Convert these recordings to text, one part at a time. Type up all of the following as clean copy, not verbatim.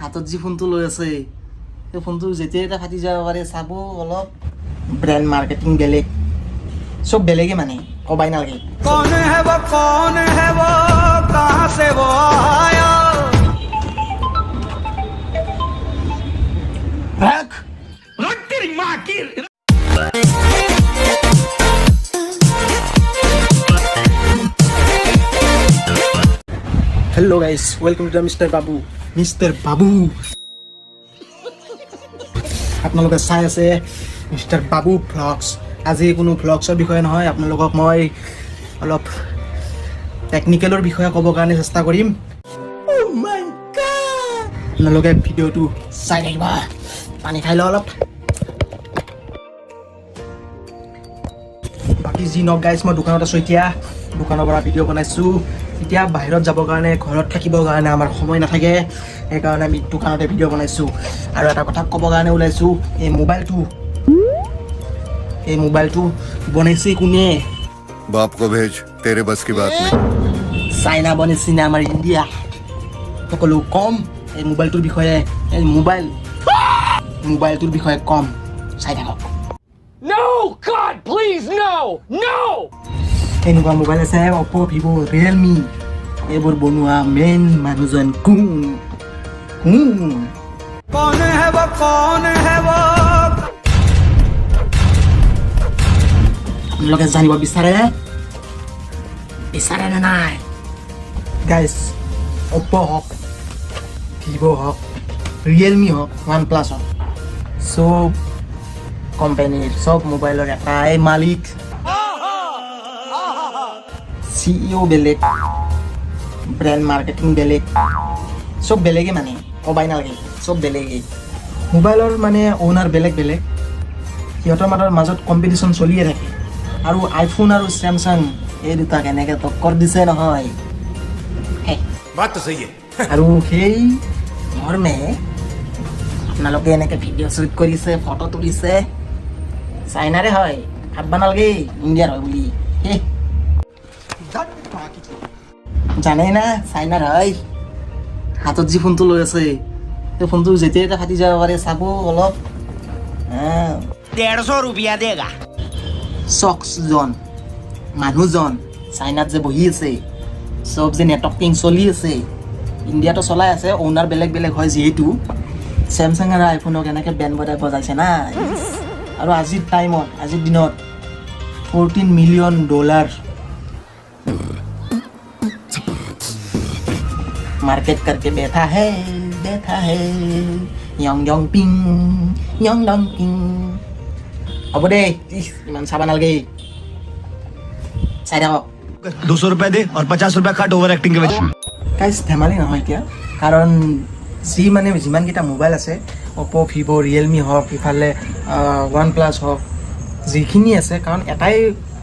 হাতত যি ফোনটো লৈ আছে সেই ফোনটো যেতিয়া এটা ফাটি যাব পাৰে চাব অলপ ব্ৰেণ্ড মাৰ্কেটিং বেলেগ চব বেলেগে মানে কবাই নালাগে कौन है वो कहां से वो आया रख तेरी मां की hello guys welcome to mister Babu আপোনালোকে চাই আছে মিস্টাৰ বাবু ভ্লগছ আজি কোনো ভ্লগছৰ বিষয়ে নহয় আপোনালোকক মই অলপ টেকনিকেলৰ বিষয়ে ক'ব কাৰণে চেষ্টা কৰিম ও মাই গড আপোনালোকে ভিডিঅ'টো চাই থাকিবা পানী খাই লওঁ অলপ বাকী যি নক গাইছ মই দোকানত আছোঁ এতিয়া দোকানৰ পৰা ভিডিঅ' বনাইছোঁ এতিয়া বাহিৰত যাবৰ কাৰণে ঘৰত থাকিবৰ কাৰণে আমাৰ সময় নাথাকে সেইকাৰণে আমি দোকানতে ভিডিঅ' বনাইছোঁ আৰু এটা কথা ক'বৰ কাৰণে ওলাইছোঁ এই মোবাইলটো বনাইছে কোনে बाप को भेज तेरे बस की बात नहीं চাইনা বনাইছে নে আমাৰ ইণ্ডিয়া সকলো কম এই মোবাইলটোৰ বিষয়ে এই মোবাইলটোৰ বিষয়ে কম চাই থাকক No God please no এনেকুৱা মোবাইল আছে অপো ভিভো ৰিয়েলমি এইবোৰ বনোৱা মেইন মানুহজন কোন कौन है वो আপোনালোকে জানিব বিচাৰে নে নাই গাইজ অপো হওক ভিভো হওক ৰিয়েলমি হওক ওৱান প্লাছ হওক চব কোম্পানীৰ চব মোবাইলৰ এটাই মালিক CEO বেলেগ ব্ৰেণ্ড মাৰ্কেটিং বেলেগ চব বেলেগে মানে কবাই নালাগে চব বেলেগে মোবাইলৰ মানে অ'নাৰ বেলেগ সিহঁতৰ মাজত কম্পিটিশ্যন চলিয়ে থাকে আৰু আইফোন আৰু চেমচাং এই দুটা কেনেকৈ টক্কৰ দিছে নহয় আৰু সেই মৰ্মে আপোনালোকে এনেকৈ ভিডিঅ' শ্বুট কৰিছে ফটো তুলিছে চাইনাৰে হয় ভাবিব নালাগে ইণ্ডিয়াৰ হয় বুলি জানেই না চাইনাৰ হয় হাতত যি ফোনটো লৈ আছে সেই ফোনটো যেতিয়া এটা ফাটি যাব পাৰে চাব অলপ 150 रुपया देगा চক্সজন মানুহজন চাইনাত যে বহি আছে চব যে নেটৱৰ্কিং চলি আছে ইণ্ডিয়াতো চলাই আছে অ'নাৰ বেলেগ হয় যিহেতু চেমচাং আৰু আইফোনক এনেকৈ বেণ্ড বজাইছে না আৰু আজিৰ দিনত $14 মিলিয়ন मार्केट करके बैठा है यंग पिंग अब दे इमान साबा नालगे साइड आओ 200 रुपए दे और 50 रुपए काट ओवर एक्टिंग के वजह गाइस धেমালি নহয় এতিয়া কাৰণ যি মানে যিমান কিটা মোবাইল আছে Oppo Vivo Realme হওক ইফালে OnePlus হওক যিখিনি আছে কাৰণ এটাই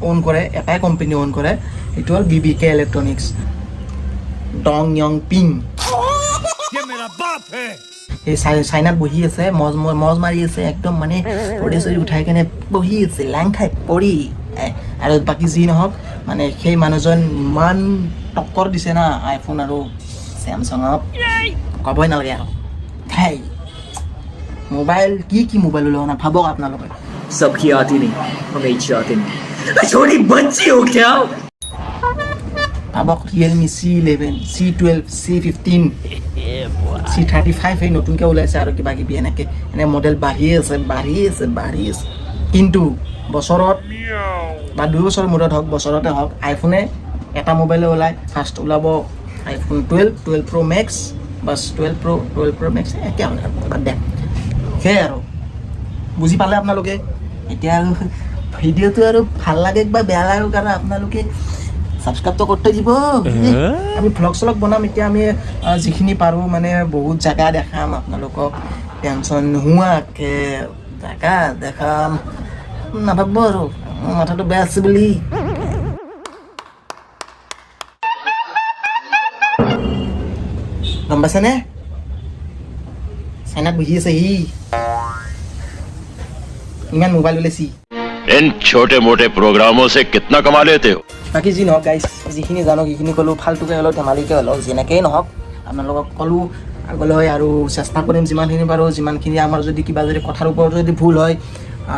ওন কৰে এটাই কোম্পানী ওন কৰে ইটো হ'ল BBK ইলেক্ট্ৰনিক্স ডং ইয়ং পিং ये मेरा बाप है এই চাইনাত বহি আছে মজ মাৰি আছে একদম মানে প্ৰডিউচাৰ উঠাই কেনে বহি আছে লাং খাই পৰি আৰু বাকী যি নহওক মানে সেই মানুহজন ইমান টক্কৰ দিছে না আইফোন আৰু চেমচাঙক ক'বই নালাগে আৰু হেই মোবাইল কি মোবাইল ওলাব না ভাবক আপোনালোকে सबकी आती नहीं हमें आती नहीं छोटी बच्ची हो क्या ভাবক Realme C11 C12 C15 C35 এই নতুনকৈ ওলাইছে আৰু কিবা কিবি এনে মডেল বাঢ়ি আছে কিন্তু বছৰত বা 2 বছৰ মূৰত হওক বছৰতে হওক আইফোনে এটা মোবাইলে ওলাই ফাৰ্ষ্ট ওলাব iPhone 12 Pro Max bus 12 Pro Max একে বাদ দে সেই আৰু বুজি পালে আপোনালোকে এতিয়া আৰু ভিডিঅ'টো আৰু ভাল লাগে বা বেয়া লাগে কাৰণ আপোনালোকে সাবস্ক্ৰাইব তো কৰতে দিব আমি ভ্লগ চলগ বনাম এতিয়া আমি যিখিনি পাৰো মানে বহুত জায়গা দেখাম আপোনালোকক টেনশন নোহোৱাকে জায়গা দেখাম নাভাবিব আৰু মাথাটো বেয়া আছে বুলি গম পাইছেনে চাইনাত বহি আছে সি ইমান মোবাইল ওলাইছি इन छोटे मोटे प्रोग्रामों से कितना कमा लेते हो বাকি যি নহওক গাইছ যিখিনি জানো সেইখিনি ক'লোঁ ফাল্টুকৈ হ'লেও ধেমালিকৈ হ'লেও যেনেকৈয়ে নহওক আপোনালোকক ক'লোঁ আগলৈ আৰু চেষ্টা কৰিম যিমানখিনি পাৰোঁ, যিমানখিনি আমাৰ যদি কিবা যদি কথাৰ ওপৰত যদি ভুল হয়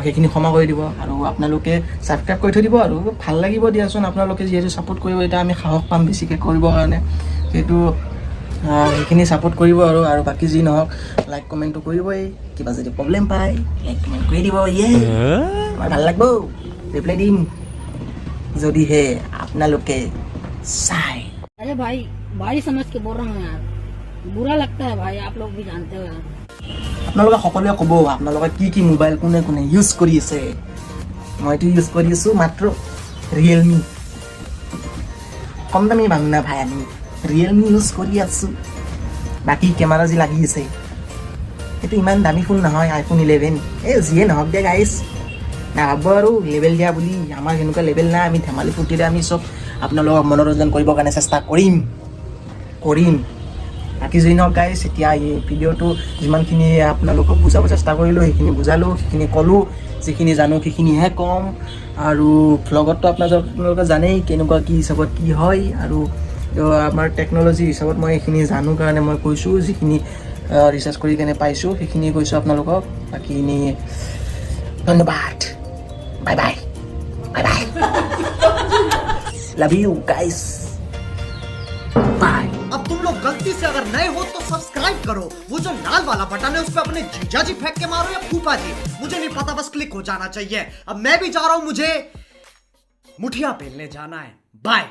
সেইখিনি ক্ষমা কৰি দিব আৰু আপোনালোকে ছাবস্ক্ৰাইব কৰি থৈ দিব আৰু ভাল লাগিব দিয়াচোন। আপোনালোকে যিহেতু ছাপোৰ্ট কৰিব এতিয়া আমি সাহস পাম বেছিকৈ কৰিবৰ কাৰণে, সেইটো সেইখিনি ছাপোৰ্ট কৰিব আৰু বাকী যি নহওক লাইক কমেণ্টটো কৰিবই, কিবা যদি প্ৰব্লেম পায় লাইক কমেণ্ট কৰি দিব, আমাৰ ভাল লাগিব, ৰিপ্লাই দিম যদিহে আপোনালোকে চাই। अरे भाई भाई समझ के बोल रहा हूँ यार, बुरा लगता है भाई, आप लोग भी जानते हो यार। আপোনালোকে সকলোৱে ক'ব আপোনালোকে কি মোবাইল কোনে কোনে ইউজ কৰি আছে। মইতো ইউজ কৰি আছোঁ মাত্ৰ ৰিয়েলমি, কম দামী মানুহ না ভাই, আমি ৰিয়েলমি ইউজ কৰি আছোঁ। বাকী কেমেৰা যি লাগি আছে সেইটো ইমান দামী ফোন নহয়, আইফোন 11। যিয়ে নহওক দে গাইছ, নাভাবিব আৰু লেভেল দিয়া বুলি, আমাৰ সেনেকুৱা লেভেল নাই। আমি ধেমালি ফূৰ্তিৰে আমি চব আপোনালোকক মনোৰঞ্জন কৰিবৰ কাৰণে চেষ্টা কৰিম। বাকী যি নহওক গাইছ, এতিয়া এই ভিডিঅ'টো যিমানখিনি আপোনালোকক বুজাব চেষ্টা কৰিলোঁ সেইখিনি বুজালোঁ, সেইখিনি ক'লোঁ, যিখিনি জানো সেইখিনিহে ক'ম। আৰু ভ্লগতটো আপোনালোকে জানেই কেনেকুৱা কি হিচাপত কি হয়, আৰু আমাৰ টেকন'লজি হিচাপত মই এইখিনি জানো কাৰণে মই কৈছোঁ, যিখিনি ৰিচাৰ্চ কৰি কেনে পাইছোঁ সেইখিনি কৈছোঁ আপোনালোকক। বাকীখিনি ধন্যবাদ, bye bye, love you guys, bye. अब तुम लोग गलती से अगर नए हो तो सब्सक्राइब करो, वो जो लाल वाला बटन है उस पर अपने जीजा जी फेंक के मारो या फूफा जी, मुझे नहीं पता, बस क्लिक हो जाना चाहिए। अब मैं भी जा रहा हूं, मुझे मुठिया पेलने जाना है। बाय।